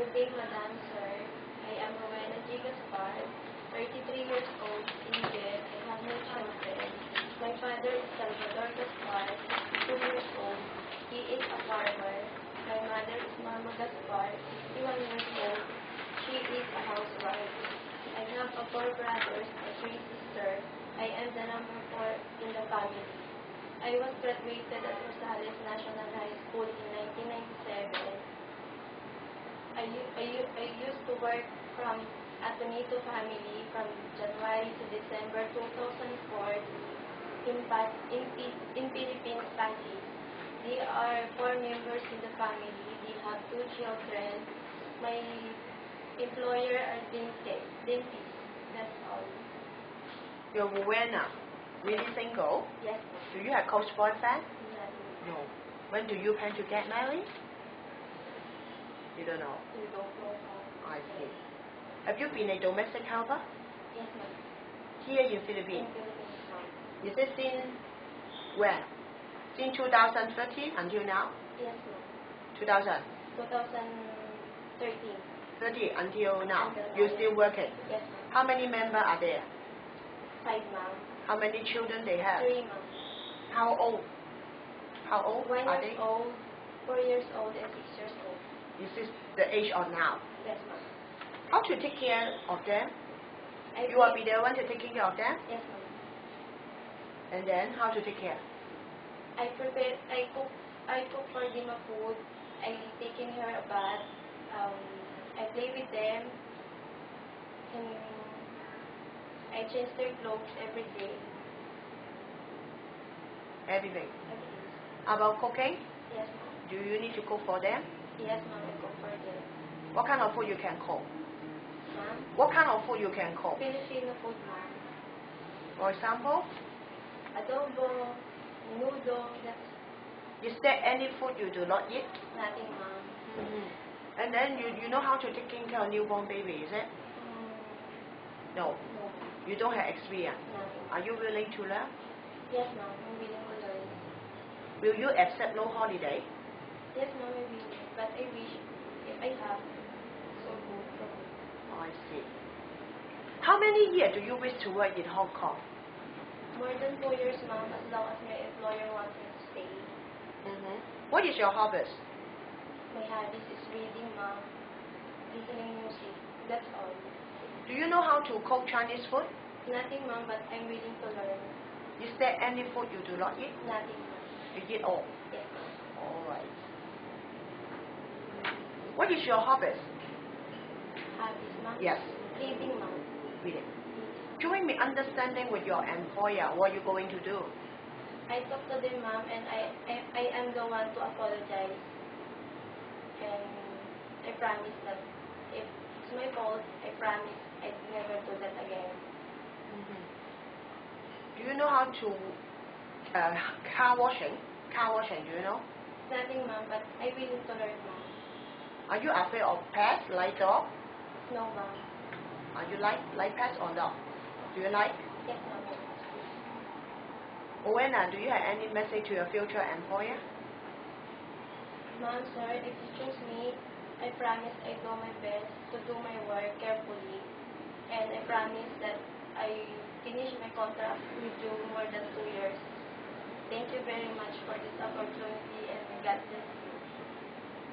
Good day, Madam, sir. I am Rowena G. Gaspar, 33 years old, single. I have no children. My father is Salvador Gaspar, 2 years old. He is a farmer. My mother is Mama Gaspar, 51 years old. She is a housewife. I have 4 brothers and 3 sisters. I am the number 4 in the family. I was graduated at Rosales National High School in 1997. I used to work from Atenito family from January to December 2004 in Philippines, Pasig. They are 4 members in the family. They have 2 children. My employer are dentist. That's all. You're Rowena, really single? Yes. Do you have coach boyfriend? Yes. No. When do you plan to get married? You don't know. You don't know how. I see. Have you been a domestic helper? Yes, ma'am. Here in In Philippines? Philippines, ma'am. Is it since when? Since 2013 until now? Yes, ma'am. 2013 2013. until now? Until now, You're yes. still working? Yes, ma'am. How many members are there? 5, ma'am. How many children they have? 3, ma'am. How old? How old 1 are years they? old, 4 years old, and 6 years old. Is this the age of now? Yes, ma'am. How to take care of them? You will be the one to take care of them? Yes, ma'am. And then how to take care? I cook for them a food. I taking her a bath. I play with them. And I change their clothes every day. Everything. Every day. About cooking? Yes, ma'am. Do you need to cook for them? Yes, ma'am. I cook for them. What kind of food you can cook? Ma'am? What kind of food you can cook? Filipino food, ma'am. For example, Adobo, noodle, that's is there any food you do not eat? nothing, ma'am. And then you know how to take care of newborn baby, is it? No. No, You don't have experience. nothing. Are you willing to learn? Yes, ma'am. I'm willing to learn. Will you accept no holiday? Yes, ma'am, I will. But I wish if I have, so good for me. I see. How many years do you wish to work in Hong Kong? More than 4 years, ma'am, as long as my employer wants me to stay. What is your hobbies? My hobbies is reading, ma'am, listening music. That's all. Do you know how to cook Chinese food? Nothing, ma'am, but I'm willing to learn. Is there any food you do not eat? Nothing, ma'am. You eat all. Yes, ma'am. All right. What is your hobbies? Hobbies, ma'am? Yes. Reading, ma'am. Reading. During the understanding with your employer, what are you going to do? I talk to them, ma'am, and I am the one to apologize. And I promise that if it's my fault, I promise I'd never do that again. Do you know how to car washing? Car washing, do you know? Nothing, ma'am, but I willing to learn, ma'am. Are you afraid of pets like dog? No, ma'am. Are you like pets or not? Do you like? Yes, ma'am. Rowena, do you have any message to your future employer? Ma'am, sir, if you choose me, I promise I do my best to do my work carefully. And I promise that I finish my contract with you more than 2